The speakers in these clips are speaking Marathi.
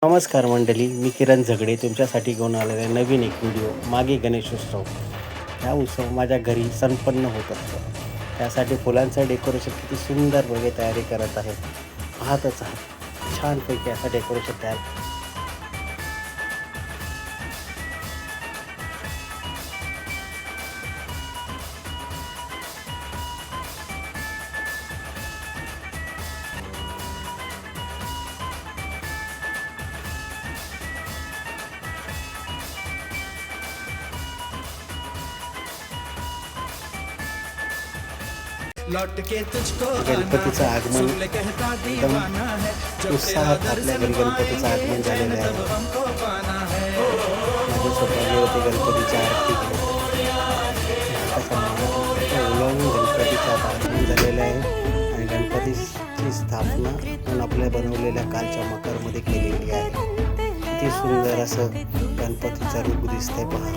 नमस्कार मंडळी, मी किरण झगडे तुमच्यासाठी घेऊन आलेला आहे नवीन एक व्हिडिओ. मागे गणेशोत्सव. हा उत्सव माझ्या घरी संपन्न होत असतो. त्यासाठी फुलांचं डेकोरेशन किती सुंदर वगैरे तयारी करत आहे. पाहतच आहात छानपैकी असं डेकोरेशन तयार. गणपतीचं आगमन एकदम उत्साहात आपल्या घरी गणपतीचं आगमन झालेलं आहे. माझे स्वतः होते गणपतीची आरती गणपतीचं आगमन झालेलं आहे आणि गणपतीची स्थापना आपण आपल्या बनवलेल्या कालच्या मकरमध्ये केलेली आहे. किती सुंदर असं गणपतीचं रूप दिसतंय पहा.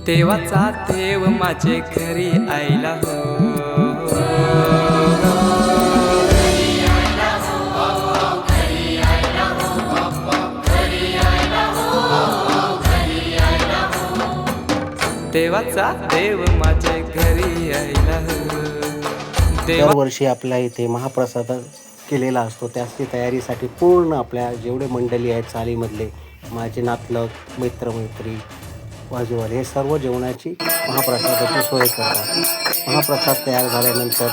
देवाचा देव माझे घरी आयला हो. देवाचा देव माझे घरी आयला हो. दरवर्षी आपल्या इथे महाप्रसाद केलेला असतो. त्याची तयारीसाठी पूर्ण आपल्या जेवढे मंडळी आहेत चालीमधले माझे नातलग मित्रमैत्री बाजूवाले हे सर्व जेवणाची महाप्रसादाची सोय करतात. महाप्रसाद तयार झाल्यानंतर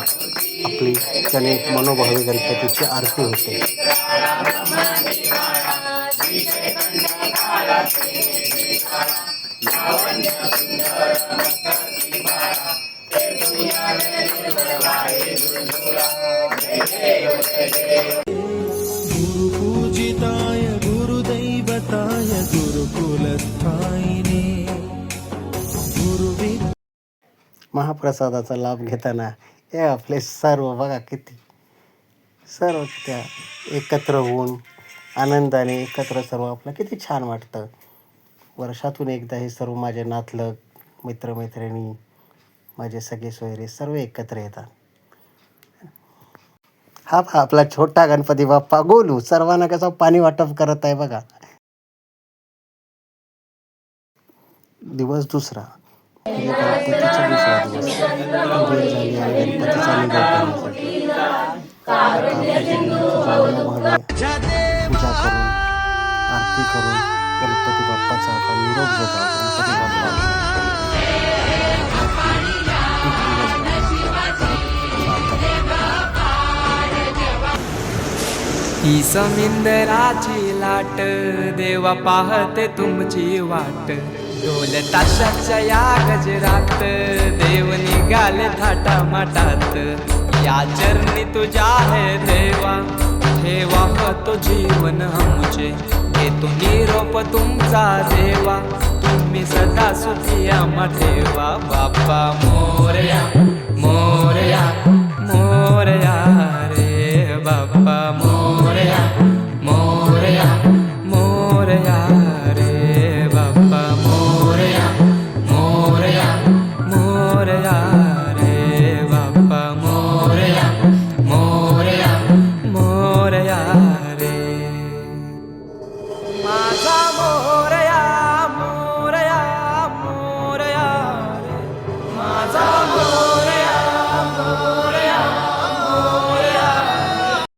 आपली त्याने मनोभावी गणपतीची आरती होते. गुरुपूजिताय गुरुदैवताय गुरुकुलस्थायिने महाप्रसादाचा लाभ घेताना हे आपले सर्व बघा किती सर्व त्या एकत्र होऊन आनंदाने एकत्र सर्व आपलं किती छान वाटतं. वर्षातून एकदा हे सर्व माझे नातलग मित्रमैत्रिणी माझे सगळे सोयरे सर्व एकत्र येतात. हा आपला छोटा गणपती बाप्पा गोलू सर्वांना कसं पाणी वाटप करत आहे बघा. दिवस दुसरा गणपतीचा दुसरा दिवस वेळ झाली आहे गणपतीचा निरोप घेण्यासाठी. पूजा करून आरती करून गणपती बाप्पाचा आपण निरोप घेत आहोत. गणपती बाप्पा ही समिंदराची लाट देवा पाहते तुमची वाट. ढोल ताशाच्या या गजरात देव निघाले थाटा माटात. या चरणी तुझ्या है देवा ठेवा तो जीवन आमचे. घेतो निरोप तुमचा देवा तुम्ही सदा सुखी आम्हा ठेवा. बाप्पा मोरया मोरया.